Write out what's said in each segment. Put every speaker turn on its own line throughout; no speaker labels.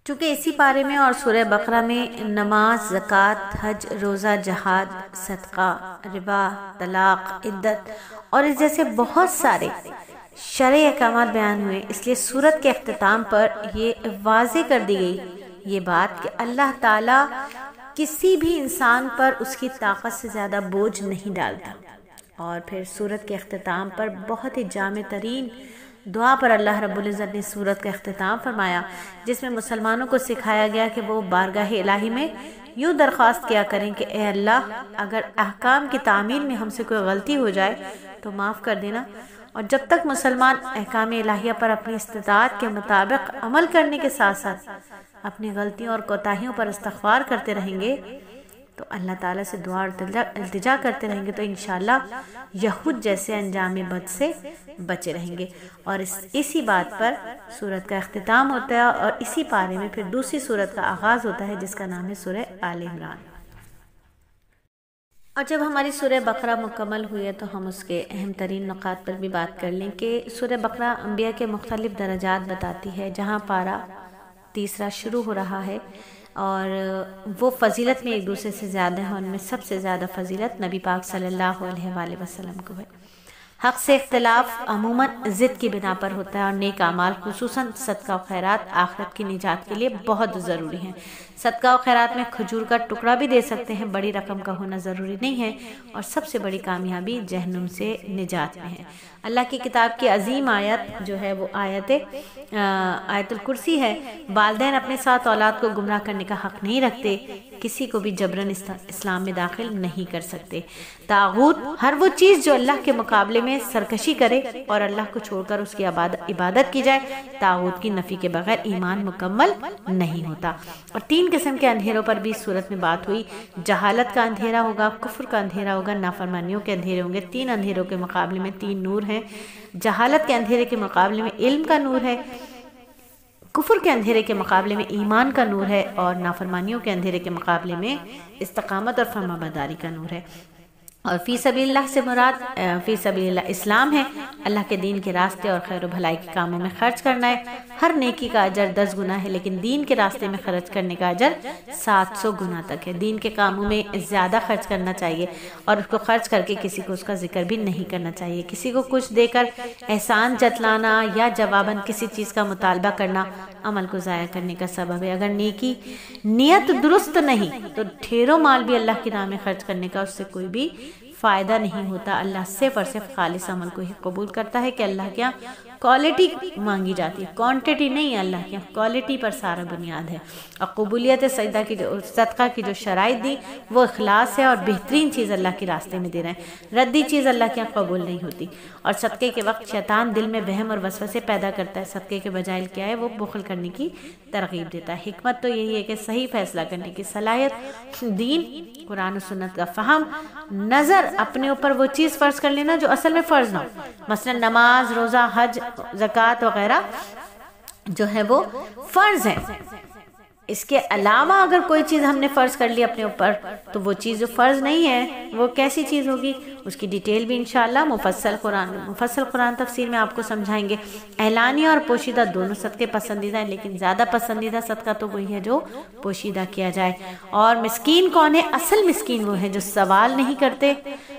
چونکہ اسی پارے میں اور سورہ بقرہ میں نماز، زکوٰۃ، حج، روزہ، جہاد، صدقہ، ربا، طلاق، عدت اور اس جیسے بہت سارے شرعی احکامات بیان ہوئے، اس لیے سورت کے اختتام پر یہ واضح کر دی گئی یہ بات کہ اللہ تعالیٰ کسی بھی انسان پر اس کی طاقت سے زیادہ بوجھ نہیں ڈالتا۔ اور پھر سورت کے اختتام پر بہت ہی جامع ترین دعا پر اللہ رب العزت نے سورت کا اختتام فرمایا، جس میں مسلمانوں کو سکھایا گیا کہ وہ بارگاہ الہی میں یوں درخواست کیا کریں کہ اے اللہ، اگر احکام کی تعمیل میں ہم سے کوئی غلطی ہو جائے تو معاف کر دینا، اور جب تک مسلمان احکام الہیہ پر اپنی استطاعت کے مطابق عمل کرنے کے ساتھ ساتھ اپنی غلطیوں اور کوتاہیوں پر استغفار کرتے رہیں گے تو اللہ تعالیٰ سے دعا اور التجا کرتے رہیں گے تو انشاءاللہ یہود جیسے انجام بد سے بچے رہیں گے۔ اور اسی بات پر سورت کا اختتام ہوتا ہے اور اسی پارے میں پھر دوسری سورت کا آغاز ہوتا ہے جس کا نام ہے سورہ آل عمران۔ اور جب ہماری سورہ بقرہ مکمل ہوئی ہے تو ہم اس کے اہم ترین نقاط پر بھی بات کر لیں کہ سورہ بقرہ انبیاء کے مختلف درجات بتاتی ہے، جہاں پارہ 3 شروع ہو رہا ہے اور وہ فضیلت میں ایک دوسرے سے زیادہ ہیں، ان میں سب سے زیادہ فضیلت نبی پاک صلی اللہ علیہ وآلہ وسلم کو ہے۔ حق سے اختلاف عموماً ضد کی بنا پر ہوتا ہے اور نیک اعمال خصوصاً صدقہ و خیرات آخرت کی نجات کے لیے بہت ضروری ہیں۔ صدقہ و خیرات میں کھجور کا ٹکڑا بھی دے سکتے ہیں، بڑی رقم کا ہونا ضروری نہیں ہے، اور سب سے بڑی کامیابی جہنم سے نجات میں ہے۔ اللہ کی کتاب کی عظیم آیت جو ہے وہ آیت الکرسی ہے۔ والدین اپنے ساتھ اولاد کو گمراہ کرنے کا حق نہیں رکھتے، کسی کو بھی جبراً اسلام میں داخل نہیں کر سکتے۔ طاغوت ہر وہ چیز جو اللہ کے مقابلے میں سرکشی کرے اور اللہ کو چھوڑ کر اس کی عبادت کی جائے، طاغوت کی نفی کے بغیر ایمان مکمل نہیں ہوتا۔ اور 3 قسم کے اندھیروں پر بھی صورت میں بات ہوئی، جہالت کا اندھیرا ہوگا، کفر کا اندھیرا ہوگا، نافرمانیوں کے اندھیرے ہوں گے۔ 3 اندھیروں کے مقابلے میں 3 نور ہیں۔ جہالت کے اندھیرے کے مقابلے میں علم کا نور ہے، کفر کے اندھیرے کے مقابلے میں ایمان کا نور ہے، اور نافرمانیوں کے اندھیرے کے مقابلے میں استقامت اور فرمانبرداری کا نور ہے۔ اور فی سبیل اللہ سے مراد فی سبیل اللہ اسلام ہے، اللہ کے دین کے راستے اور خیر و بھلائی کے کاموں میں خرچ کرنا ہے۔ ہر نیکی کا اجر 10 گنا ہے، لیکن دین کے راستے میں خرچ کرنے کا اجر 700 گنا تک ہے۔ دین کے کاموں میں زیادہ خرچ کرنا چاہیے اور اس کو خرچ کر کے کسی کو اس کا ذکر بھی نہیں کرنا چاہیے۔ کسی کو کچھ دے کر احسان جتلانا یا جواباً کسی چیز کا مطالبہ کرنا عمل کو ضائع کرنے کا سبب ہے۔ اگر نیکی نیت درست نہیں تو ڈھیروں مال بھی اللہ کی راہ میں خرچ کرنے کا اس سے کوئی بھی فائدہ نہیں ہوتا۔ اللہ صرف اور صرف خالص عمل کو ہی قبول کرتا ہے کہ اللہ کے یہاں کوالٹی مانگی جاتی ہے، کوانٹیٹی نہیں، اللہ کے یہاں کوالٹی پر سارا بنیاد ہے۔ اور قبولیت صدقہ کی جو شرائط دی وہ اخلاص ہے اور بہترین چیز اللہ کے راستے میں دے رہے ہیں، ردی چیز اللہ کے یہاں قبول نہیں ہوتی۔ اور صدقے کے وقت شیطان دل میں وہم اور وسوسے پیدا کرتا ہے، صدقے کے بجائے کیا ہے وہ بخل کرنے کی ترغیب دیتا ہے۔ حکمت تو یہی ہے کہ صحیح فیصلہ کرنے کی صلاحیت، دین قرآن و سنت کا فہم، نظر اپنے اوپر وہ چیز فرض کر لینا جو اصل میں فرض نہ ہو، مثلا نماز، روزہ، حج، زکوٰۃ وغیرہ جو ہے وہ فرض ہے۔ اس کے علاوہ اگر کوئی چیز ہم نے فرض کر لی اپنے اوپر تو وہ چیز جو فرض نہیں ہے وہ کیسی چیز ہوگی، اس کی ڈیٹیل بھی انشاءاللہ مفصل قرآن تفسیر میں آپ کو سمجھائیں گے۔ اعلانیہ اور پوشیدہ دونوں صدقے پسندیدہ ہیں، لیکن زیادہ پسندیدہ صدقہ تو وہی ہے جو پوشیدہ کیا جائے۔ اور مسکین کون ہے؟ اصل مسکین وہ ہے جو سوال نہیں کرتے،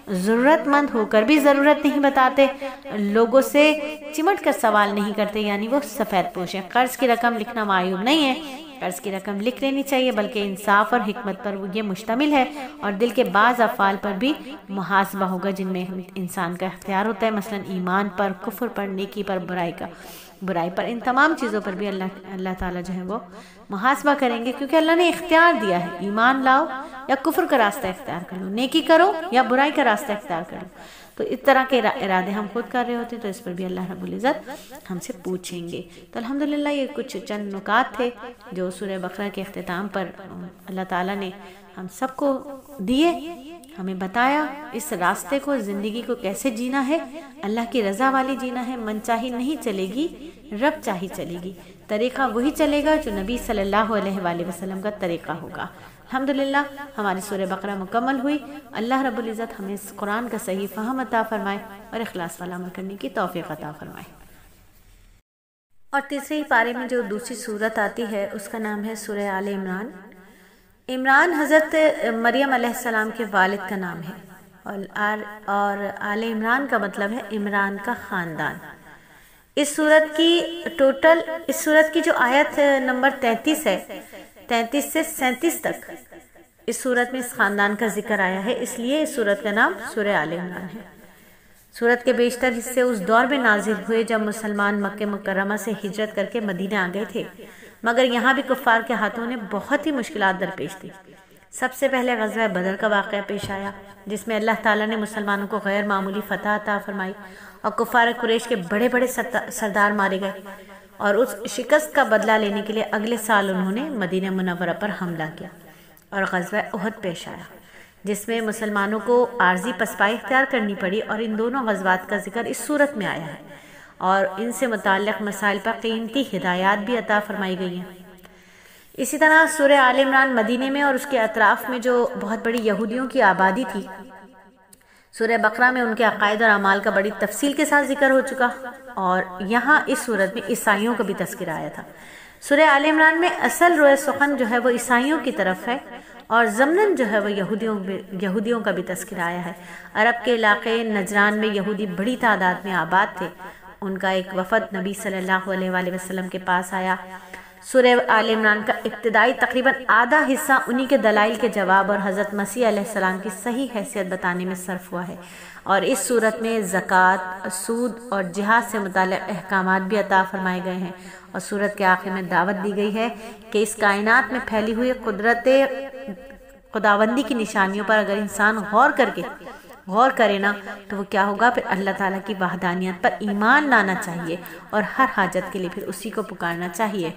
ضرورت مند ہو کر بھی ضرورت نہیں بتاتے، لوگوں سے چمٹ کر سوال نہیں کرتے، یعنی وہ سفید پوش ہیں۔ قرض کی رقم لکھنا معیوب نہیں ہے، قرض کی رقم لکھ لینی چاہیے، بلکہ انصاف اور حکمت پر یہ مشتمل ہے، اور دل کے بعض افعال پر بھی محاسبہ ہوگا جن میں انسان کا اختیار ہوتا ہے، مثلا ایمان پر، کفر پر، نیکی پر، برائی پر، ان تمام چیزوں پر بھی اللہ تعالیٰ جو ہے وہ محاسبہ کریں گے، کیونکہ اللہ نے اختیار دیا ہے، ایمان لاؤ یا کفر کا راستہ اختیار کر لو، نیکی کرو یا برائی کا راستہ اختیار کر لو۔ تو اس طرح کے ارادے ہم خود کر رہے ہوتے ہیں تو اس پر بھی اللہ رب العزت ہم سے پوچھیں گے۔ تو الحمدللہ یہ کچھ چند نکات تھے جو سورہ بقرہ کے اختتام پر اللہ تعالیٰ نے ہم سب کو دیے، ہمیں بتایا اس راستے کو، زندگی کو کیسے جینا ہے، اللہ کی رضا والی جینا ہے، من چاہی نہیں چلے گی، رب چاہی چلے گی، طریقہ وہی چلے گا جو نبی صلی اللہ علیہ وآلہ وسلم کا طریقہ ہوگا۔ الحمدللہ ہماری سورہ بقرہ مکمل ہوئی۔ اللہ رب العزت ہمیں اس قرآن کا صحیح فہم عطا فرمائے اور اخلاص والا عمل کرنے کی توفیق عطا فرمائے۔ اور تیسرے ہی پارے میں جو دوسری صورت آتی ہے اس کا نام ہے سورہ آل عمران۔ عمران حضرت مریم علیہ السلام کے والد کا نام ہے، اور آل عمران کا مطلب ہے عمران کا خاندان۔ اس صورت کی جو آیت نمبر 33 ہے، 33 سے 37 تک اس صورت میں اس خاندان کا ذکر آیا ہے، اس لیے اس صورت کا نام سورہ آل عمران ہے۔ صورت کے بیشتر حصے اس دور میں نازل ہوئے جب مسلمان مکہ مکرمہ سے ہجرت کر کے مدینہ آ گئے تھے، مگر یہاں بھی کفار کے ہاتھوں نے بہت ہی مشکلات درپیش تھی۔ سب سے پہلے غزوہ بدر کا واقعہ پیش آیا، جس میں اللہ تعالیٰ نے مسلمانوں کو غیر معمولی فتح عطا فرمائی اور کفار قریش کے بڑے بڑے سردار مارے گئے، اور اس شکست کا بدلہ لینے کے لیے اگلے سال انہوں نے مدینہ منورہ پر حملہ کیا اور غزوہ احد پیش آیا، جس میں مسلمانوں کو عارضی پسپائی اختیار کرنی پڑی، اور ان دونوں غزوات کا ذکر اس صورت میں آیا ہے، اور ان سے متعلق مسائل پر قیمتی ہدایات بھی عطا فرمائی گئی ہیں۔ اسی طرح سورہ آل عمران مدینے میں اور اس کے اطراف میں جو بہت بڑی یہودیوں کی آبادی تھی، سورہ بقرہ میں ان کے عقائد اور اعمال کا بڑی تفصیل کے ساتھ ذکر ہو چکا، اور یہاں اس صورت میں عیسائیوں کا بھی تذکرہ آیا تھا۔ سورہ آل عمران میں اصل روئے سخن جو ہے وہ عیسائیوں کی طرف ہے، اور ضمناً جو ہے وہ یہودیوں کا بھی تذکرہ آیا ہے۔ عرب کے علاقے نجران میں یہودی بڑی تعداد میں آباد تھے، ان کا ایک وفد نبی صلی اللہ علیہ وآلہ وسلم کے پاس آیا۔ سورہ آل عمران کا ابتدائی تقریباً آدھا حصہ انہی کے دلائل کے جواب اور حضرت مسیح علیہ السلام کی صحیح حیثیت بتانے میں صرف ہوا ہے، اور اس صورت میں زکوٰۃ، سود اور جہاد سے متعلق احکامات بھی عطا فرمائے گئے ہیں، اور صورت کے آخر میں دعوت دی گئی ہے کہ اس کائنات میں پھیلی ہوئی قدرت خداوندی کی نشانیوں پر اگر انسان غور کرے نا تو وہ کیا ہوگا، پھر اللہ تعالیٰ کی وحدانیت پر ایمان لانا چاہیے اور ہر حاجت کے لیے پھر اسی کو پکارنا چاہیے۔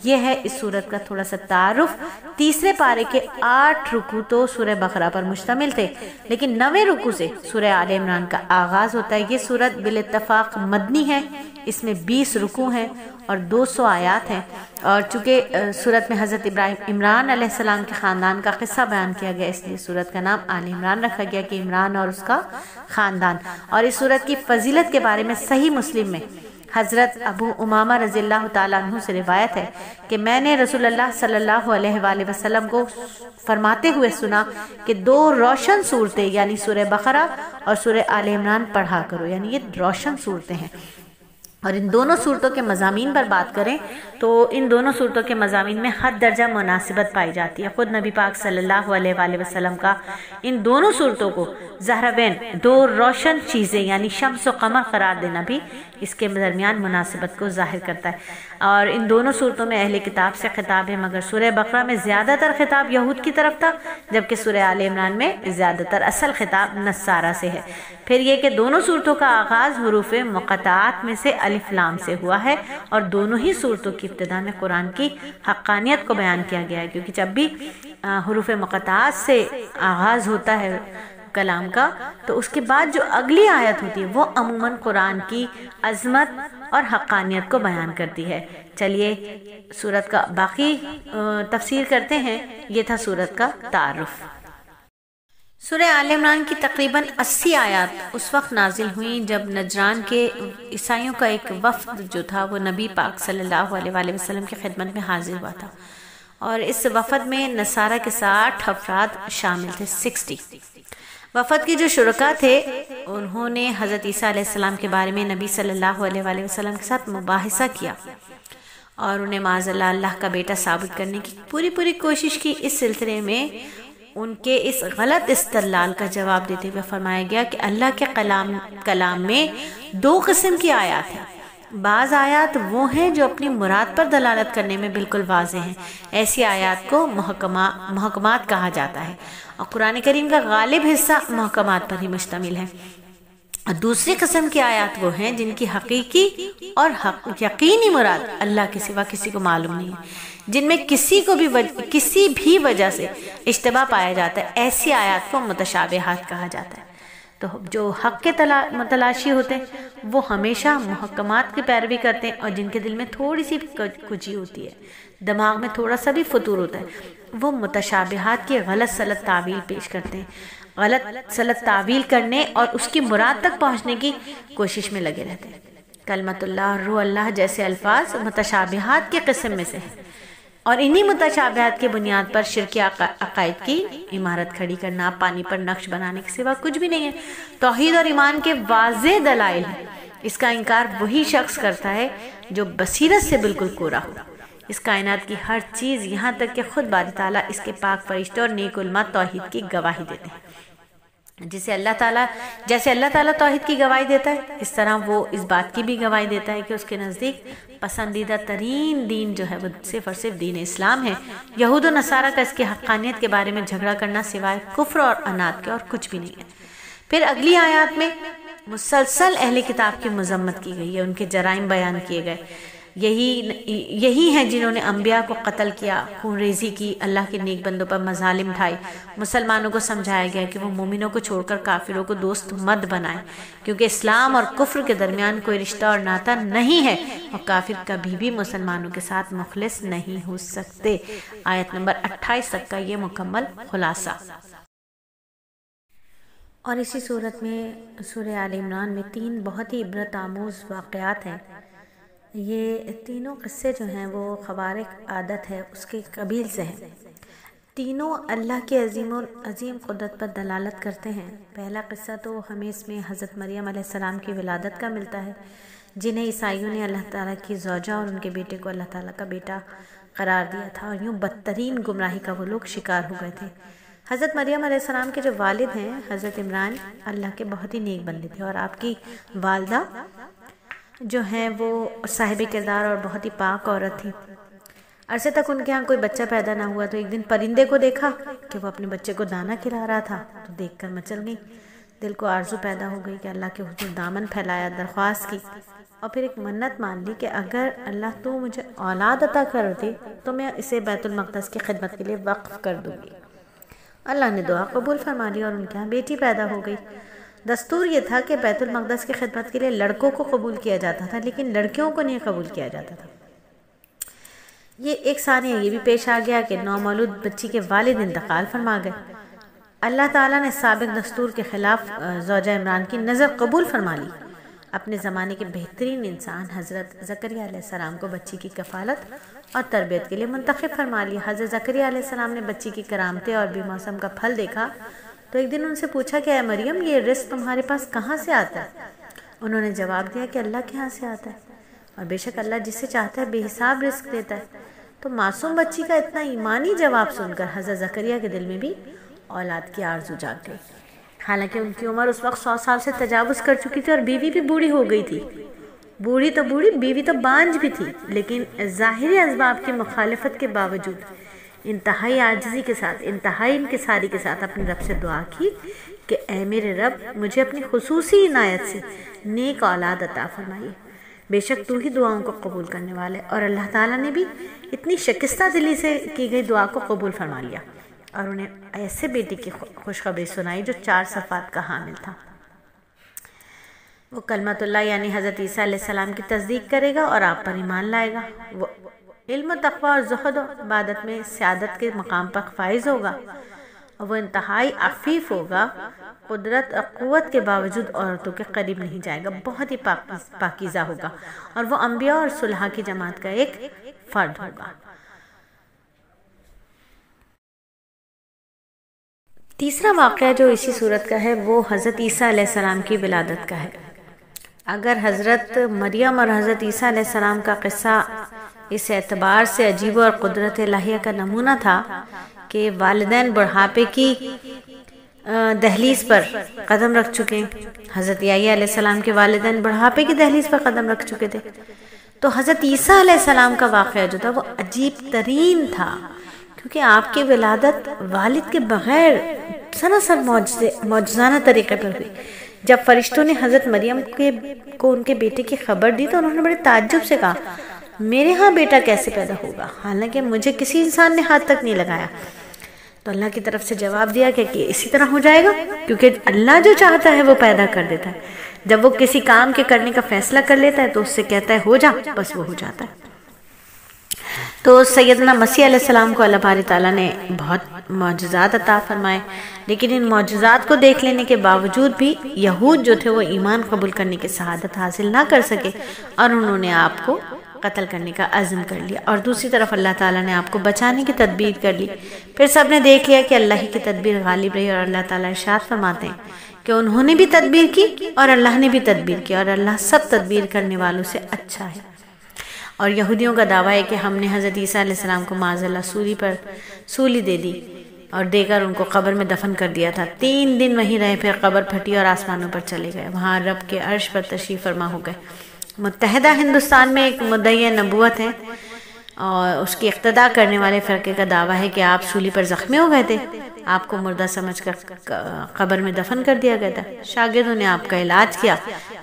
یہ ہے اس صورت کا تھوڑا سا تعارف۔ تیسرے پارے کے 8 رکوع تو سورہ بقرہ پر مشتمل تھے، لیکن 9ویں رکوع سے سورہ آل عمران کا آغاز ہوتا ہے۔ یہ صورت بالاتفاق مدنی ہے، اس میں 20 رکوع ہیں اور 200 آیات ہیں، اور چونکہ صورت میں حضرت عمران علیہ السلام کے خاندان کا قصہ بیان کیا گیا، اس لیے صورت کا نام آل عمران رکھا گیا کہ عمران اور اس کا خاندان۔ اور اس صورت کی فضیلت کے بارے میں صحیح مسلم میں حضرت ابو امامہ رضی اللہ تعالیٰ عنہ سے روایت ہے کہ میں نے رسول اللہ صلی اللہ علیہ وآلہ وسلم کو فرماتے ہوئے سنا کہ 2 روشن صورتیں یعنی سورہ بقرہ اور سورہ آل عمران پڑھا کرو، یعنی یہ روشن صورتیں ہیں۔ اور ان دونوں صورتوں کے مضامین پر بات کریں تو ان دونوں صورتوں کے مضامین میں حد درجہ مناسبت پائی جاتی ہے۔ خود نبی پاک صلی اللہ علیہ وآلہ وسلم کا ان دونوں صورتوں کو زہربین، 2 روشن چیزیں یعنی شمس و قمر قرار دینا بھی اس کے درمیان مناسبت کو ظاہر کرتا ہے۔ اور ان دونوں صورتوں میں اہل کتاب سے خطاب ہے، مگر سورہ بقرہ میں زیادہ تر خطاب یہود کی طرف تھا، جبکہ سورہ آل عمران میں زیادہ تر اصل خطاب نصارہ سے ہے۔ پھر یہ کہ دونوں صورتوں کا آغاز حروف مقطعات میں سے الف لام سے ہوا ہے، اور دونوں ہی صورتوں کی ابتدا میں قرآن کی حقانیت کو بیان کیا گیا ہے، کیونکہ جب بھی حروف مقطعات سے آغاز ہوتا ہے کلام کا تو اس کے بعد جو اگلی آیت ہوتی ہے وہ عموماً قرآن کی عظمت اور حقانیت کو بیان کرتی ہے۔ چلیے سورت کا باقی تفسیر کرتے ہیں۔ یہ تھا سورت کا تعارف۔ سورہ آل عمران کی تقریباً 80 آیات اس وقت نازل ہوئیں جب نجران کے عیسائیوں کا ایک وفد جو تھا وہ نبی پاک صلی اللہ علیہ وآلہ وسلم کی خدمت میں حاضر ہوا تھا، اور اس وفد میں نصارہ کے 60 افراد شامل تھے، 60۔ وفد کے جو شرکا تھے انہوں نے حضرت عیسیٰ علیہ السلام کے بارے میں نبی صلی اللہ علیہ وآلہ وسلم کے ساتھ مباحثہ کیا، اور انہیں معاذ اللہ کا بیٹا ثابت کرنے کی پوری کوشش کی۔ اس سلسلے میں ان کے اس غلط استدلال کا جواب دیتے ہوئے فرمایا گیا کہ اللہ کے کلام میں 2 قسم کی آیات ہیں۔ بعض آیات وہ ہیں جو اپنی مراد پر دلالت کرنے میں بالکل واضح ہیں، ایسی آیات کو محکمات کہا جاتا ہے، اور قرآن کریم کا غالب حصہ محکمات پر ہی مشتمل ہے۔ اور دوسری قسم کی آیات وہ ہیں جن کی حقیقی اور یقینی مراد اللہ کے سوا کسی کو معلوم نہیں ہے، جن میں کسی بھی وجہ سے اشتباہ پایا جاتا ہے، ایسی آیات کو متشابہات کہا جاتا ہے۔ تو جو حق کے متلاشی ہوتے ہیں وہ ہمیشہ محکمات کی پیروی کرتے ہیں، اور جن کے دل میں تھوڑی سی کجی ہوتی ہے، دماغ میں تھوڑا سا بھی فطور ہوتا ہے، وہ متشابہات کی غلط سلط تعویل پیش کرتے ہیں، غلط سلط تعویل کرنے اور اس کی مراد تک پہنچنے کی کوشش میں لگے رہتے ہیں۔ کلمت اللہ اور روح اللہ جیسے الفاظ متشابہات کے قسم میں سے ہیں، اور انہی متشابہات کی بنیاد پر شرکی عقائد کی عمارت کھڑی کرنا پانی پر نقش بنانے کے سوا کچھ بھی نہیں ہے۔ توحید اور ایمان کے واضح دلائل ہیں، اس کا انکار وہی شخص کرتا ہے جو بصیرت سے بالکل کورا ہو۔ اس کائنات کی ہر چیز یہاں تک کہ خود باری تعالیٰ، اس کے پاک فرشتے اور نیک علماء توحید کی گواہی دیتے ہیں۔ جیسے اللہ تعالیٰ توحید کی گواہی دیتا ہے، اس طرح وہ اس بات کی بھی گواہی دیتا ہے کہ اس کے نزدیک پسندیدہ ترین دین جو ہے وہ صرف اور صرف دین اسلام ہے۔ یہود و نصارہ کا اس کی حقانیت کے بارے میں جھگڑا کرنا سوائے کفر اور عناد کے اور کچھ بھی نہیں ہے۔ پھر اگلی آیات میں مسلسل اہل کتاب کی مذمت کی گئی ہے، ان کے جرائم بیان کیے گئے۔ یہی ہیں جنہوں نے انبیاء کو قتل کیا، خون ریزی کی، اللہ کے نیک بندوں پر مظالم ڈھائے۔ مسلمانوں کو سمجھایا گیا کہ وہ مومنوں کو چھوڑ کر کافروں کو دوست مت بنائیں، کیونکہ اسلام اور کفر کے درمیان کوئی رشتہ اور ناطہ نہیں ہے، اور کافر کبھی بھی مسلمانوں کے ساتھ مخلص نہیں ہو سکتے۔ آیت نمبر 28 تک کا یہ مکمل خلاصہ۔ اور اسی صورت میں سورہ آل عمران میں 3 بہت ہی عبرت آموز واقعات ہیں۔ یہ تینوں قصے جو ہیں وہ خوارق عادت ہے اس کے قبیل سے ہیں۔ تینوں اللہ کی عظیم قدرت پر دلالت کرتے ہیں۔ پہلا قصہ تو ہمیں اس میں حضرت مریم علیہ السلام کی ولادت کا ملتا ہے، جنہیں عیسائیوں نے اللہ تعالیٰ کی زوجہ اور ان کے بیٹے کو اللہ تعالیٰ کا بیٹا قرار دیا تھا، اور یوں بدترین گمراہی کا وہ لوگ شکار ہو گئے تھے۔ حضرت مریم علیہ السلام کے جو والد ہیں حضرت عمران، اللہ کے بہت ہی نیک بندے تھے، اور آپ کی والدہ جو ہیں وہ صاحب کردار اور بہت ہی پاک عورت تھی۔ عرصے تک ان کے ہاں کوئی بچہ پیدا نہ ہوا، تو ایک دن پرندے کو دیکھا کہ وہ اپنے بچے کو دانہ کھلا رہا تھا، تو دیکھ کر مچل گئی۔ دل کو آرزو پیدا ہو گئی کہ اللہ کے حضور دامن پھیلایا، درخواست کی، اور پھر ایک منت مان لی کہ اگر اللہ تو مجھے اولاد عطا کر دے تو میں اسے بیت المقدس کی خدمت کے لیے وقف کر دوں گی۔ اللہ نے دعا قبول فرما لی اور ان کے ہاں بیٹی پیدا ہو گئی۔ دستور یہ تھا کہ بیت المقدس کی خدمت کے لیے لڑکوں کو قبول کیا جاتا تھا، لیکن لڑکیوں کو نہیں قبول کیا جاتا تھا۔ یہ ایک ثانیہ یہ بھی پیش آ گیا کہ نومولود بچی کے والد انتقال فرما گئے۔ اللہ تعالیٰ نے سابق دستور کے خلاف زوجہ عمران کی نظر قبول فرما لی۔ اپنے زمانے کے بہترین انسان حضرت زکریا علیہ السلام کو بچی کی کفالت اور تربیت کے لیے منتخب فرما لیا۔ حضرت زکریا علیہ السلام نے بچی کی کرامتیں اور بے موسم کا پھل دیکھا تو ایک دن ان سے پوچھا کہ اے مریم، یہ رزق تمہارے پاس کہاں سے آتا ہے؟ انہوں نے جواب دیا کہ اللہ کے ہاں سے آتا ہے، اور بے شک اللہ جسے چاہتا ہے بے حساب رزق دیتا ہے۔ تو معصوم بچی کا اتنا ایمانی جواب سن کر حضرت زکریا کے دل میں بھی اولاد کی آرزو جاگ گئی۔ حالانکہ ان کی عمر اس وقت 100 سال سے تجاوز کر چکی تھی، اور بیوی بھی بوڑھی ہو گئی تھی۔ بوڑھی تو بوڑھی، بیوی تو بانجھ بھی تھی، لیکن ظاہری اسباب کی مخالفت کے باوجود انتہائی عاجزی کے ساتھ، انتہائی انکساری کے ساتھ اپنے رب سے دعا کی کہ اے میرے رب، مجھے اپنی خصوصی عنایت سے نیک اولاد عطا فرمائیے، بے شک تو ہی دعاؤں کو قبول کرنے والے۔ اور اللہ تعالیٰ نے بھی اتنی شکستہ دلی سے کی گئی دعا کو قبول فرما لیا، اور انہیں ایسے بیٹی کی خوشخبری سنائی جو 4 صفات کا حامل تھا۔ وہ کلمت اللہ یعنی حضرت عیسیٰ علیہ السلام کی تصدیق کرے گا اور آپ پر ایمان لائے گا۔ وہ علم و تقوی اور زہد و عبادت میں سیادت کے مقام پر فائز ہوگا، اور وہ انتہائی عفیف ہوگا، قدرت اور قوت کے باوجود عورتوں کے قریب نہیں جائے گا، بہت ہی پاکیزہ ہوگا، اور وہ انبیاء اور صلحاء کی جماعت کا ایک فرد ہوگا۔ تیسرا واقعہ جو اسی صورت کا ہے وہ حضرت عیسیٰ علیہ السلام کی ولادت کا ہے۔ اگر حضرت مریم اور حضرت عیسیٰ علیہ السلام کا قصہ اس اعتبار سے عجیب اور قدرت الہیہ کا نمونہ تھا کہ والدین بڑھاپے کی دہلیز پر قدم رکھ چکے، حضرت یحییٰ علیہ السلام کے والدین بڑھاپے کی دہلیز پر قدم رکھ چکے تھے، تو حضرت عیسیٰ علیہ السلام کا واقعہ جو تھا وہ عجیب ترین تھا، کیونکہ آپ کی ولادت والد کے بغیر سراسر معجزانہ طریقے پر ہوئی۔ جب فرشتوں نے حضرت مریم کو ان کے بیٹے کی خبر دی تو انہوں نے بڑے تعجب سے کہا، میرے ہاں بیٹا کیسے پیدا ہوگا، حالانکہ مجھے کسی انسان نے ہاتھ تک نہیں لگایا؟ تو اللہ کی طرف سے جواب دیا کہ اسی طرح ہو جائے گا، کیونکہ اللہ جو چاہتا ہے وہ پیدا کر دیتا ہے۔ جب وہ کسی کام کے کرنے کا فیصلہ کر لیتا ہے تو اس سے کہتا ہے ہو جا، بس وہ ہو جاتا ہے۔ تو سیدنا مسیح علیہ السلام کو اللہ باری تعالیٰ نے بہت معجزات عطا فرمائے، لیکن ان معجزات کو دیکھ لینے کے باوجود بھی یہود جو تھے وہ ایمان قبول کرنے کی سعادت حاصل نہ کر سکے اور انہوں نے آپ کو قتل کرنے کا عزم کر لیا، اور دوسری طرف اللہ تعالیٰ نے آپ کو بچانے کی تدبیر کر لی۔ پھر سب نے دیکھ لیا کہ اللہ ہی کی تدبیر غالب رہی، اور اللہ تعالیٰ ارشاد فرماتے ہیں کہ انہوں نے بھی تدبیر کی اور اللہ نے بھی تدبیر کی، اور اللہ سب تدبیر کرنے والوں سے اچھا ہے۔ اور یہودیوں کا دعویٰ ہے کہ ہم نے حضرت عیسیٰ علیہ السلام کو معاذ اللہ سولی دے دی اور دے کر ان کو قبر میں دفن کر دیا تھا۔ 3 دن وہیں رہے، پھر قبر پھٹی اور آسمانوں پر چلے گئے، وہاں رب کے عرش پر تشریف فرما ہو گئے۔ متحدہ ہندوستان میں ایک مدعی نبوت ہے اور اس کی اقتداء کرنے والے فرقے کا دعویٰ ہے کہ آپ سولی پر زخمی ہو گئے تھے، آپ کو مردہ سمجھ کر قبر میں دفن کر دیا گیا تھا، شاگردوں نے آپ کا علاج کیا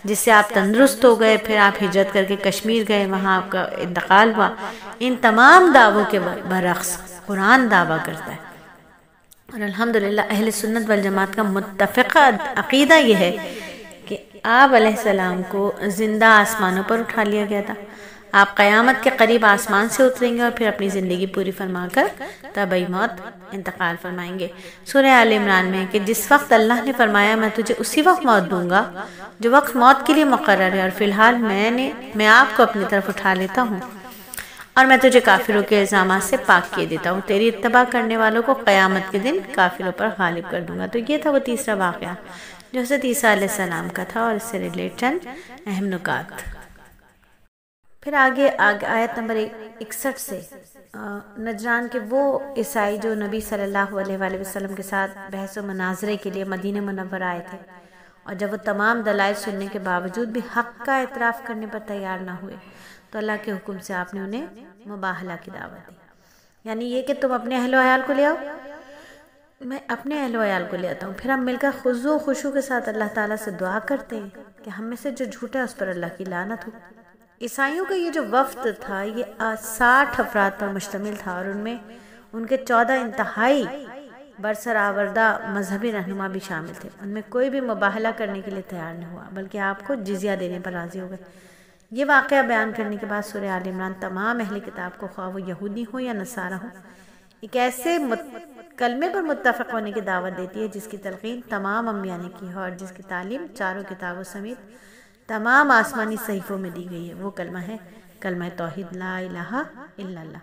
جس سے آپ تندرست ہو گئے، پھر آپ ہجرت کر کے کشمیر گئے، وہاں آپ کا انتقال ہوا۔ ان تمام دعووں کے برعکس قرآن دعویٰ کرتا ہے، اور الحمدللہ اہل سنت والجماعت کا متفقہ عقیدہ یہ ہے کہ آپ علیہ السلام کو زندہ آسمانوں پر اٹھا لیا گیا تھا، آپ قیامت کے قریب آسمان سے اتریں گے اور پھر اپنی زندگی پوری فرما کر تبعی موت انتقال فرمائیں گے۔ سورہ آل عمران میں کہ جس وقت اللہ نے فرمایا میں تجھے اسی وقت موت دوں گا جو وقت موت کے لیے مقرر ہے، اور فی الحال میں آپ کو اپنی طرف اٹھا لیتا ہوں اور میں تجھے کافروں کے الزامات سے پاک کیے دیتا ہوں، تیری اتباع کرنے والوں کو قیامت کے دن کافروں پر غالب کر دوں گا۔ تو یہ تھا وہ تیسرا واقعہ جو حضرت عیسیٰ علیہ السلام کا تھا، اور اس سے ریلیٹ چند اہم نکات۔ پھر آگے آیت نمبر 61 سے نجران کے وہ عیسائی جو نبی صلی اللہ علیہ وآلہ وسلم کے ساتھ بحث و مناظرے کے لیے مدینہ منورہ آئے تھے، اور جب وہ تمام دلائل سننے کے باوجود بھی حق کا اعتراف کرنے پر تیار نہ ہوئے تو اللہ کے حکم سے آپ نے انہیں مباہلہ کی دعوت دی، یعنی یہ کہ تم اپنے اہل و عیال کو لے آؤ، میں اپنے اہل و عیال کو لے آتا ہوں، پھر ہم مل کر خضوع و خشوع کے ساتھ اللہ تعالیٰ سے دعا کرتے ہیں کہ ہم میں سے جو جھوٹا ہے اس پر اللہ کی لعنت ہو۔ عیسائیوں کا یہ جو وفد تھا یہ 60 افراد پر مشتمل تھا، اور ان میں ان کے 14 انتہائی برسراوردہ مذہبی رہنما بھی شامل تھے، ان میں کوئی بھی مباہلہ کرنے کے لیے تیار نہیں ہوا بلکہ آپ کو جزیہ دینے پر راضی ہو گئے۔ یہ واقعہ بیان کرنے کے بعد سورہ آل عمران تمام اہل کتاب کو، خواہ وہ یہودی ہو یا نصارہ ہو، ایک ایسے کلمے پر متفق ہونے کی دعوت دیتی ہے جس کی تلقین تمام انبیاء نے کی ہے اور جس کی تعلیم چاروں کتابوں سمیت تمام آسمانی صحیفوں میں دی گئی ہے۔ وہ کلمہ ہے کلمہ توحید، لا الہ الا اللہ،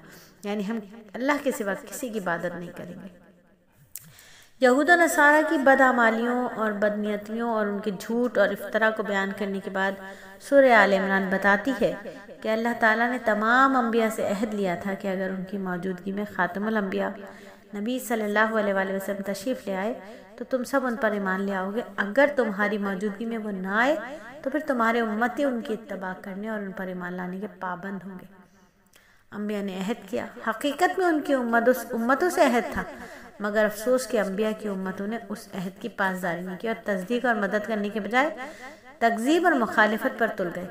یعنی ہم اللہ کے سوا کسی کی عبادت نہیں کریں گے۔ یہود و نصارہ کی بدعمالیوں اور بدنیتیوں اور ان کے جھوٹ اور افتراء کو بیان کرنے کے بعد سورہ آل عمران بتاتی ہے کہ اللہ تعالیٰ نے تمام انبیاء سے عہد لیا تھا کہ اگر ان کی موجودگی میں خاتم الانبیاء نبی صلی اللہ علیہ وآلہ وسلم تشریف لے آئے تو تم سب ان پر ایمان لے آؤ گے، اگر تمہاری موجودگی میں وہ نہ آئے تو پھر تمہارے امتی ان کی اتباع کرنے اور ان پر ایمان لانے کے پابند ہوں گے۔ انبیاء نے عہد کیا، حقیقت میں ان کی امتوں سے عہد تھا، مگر افسوس کہ انبیاء کی امتوں نے اس عہد کی پاسداری نہیں کی اور تصدیق اور مدد کرنے کے بجائے تکذیب اور مخالفت پر تل گئے۔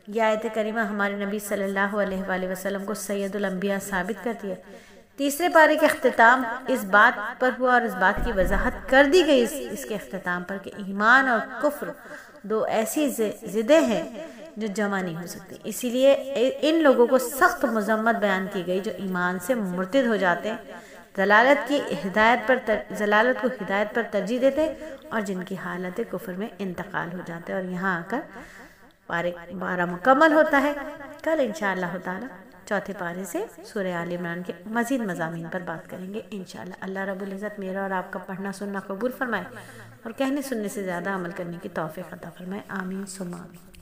یہ آیت کریمہ ہمارے نبی صلی اللہ علیہ وآلہ وسلم کو سید الانبیاء ثابت کرتی ہے۔ تیسرے پارے کے اختتام اس بات پر ہوا اور اس بات کی وضاحت کر دی گئی اس کے اختتام پر کہ ایمان اور کفر دو ایسی ضدیں ہیں جو جمع نہیں ہو سکتی، اسی لیے ان لوگوں کو سخت مذمت بیان کی گئی جو ایمان سے مرتد ہو جاتے ہیں، ضلالت کو ہدایت پر ترجیح دیتے اور جن کی حالت کفر میں انتقال ہو جاتے، اور یہاں آ کر پارے 12 مکمل ہوتا ہے۔ کل انشاءاللہ تعالی چوتھے پارے سے سورہ آل عمران کے مزید مضامین پر بات کریں گے انشاءاللہ۔ اللہ رب العزت میرا اور آپ کا پڑھنا سننا قبول فرمائے اور کہنے سننے سے زیادہ عمل کرنے کی توفیق عطا فرمائے، آمین ثم آمین۔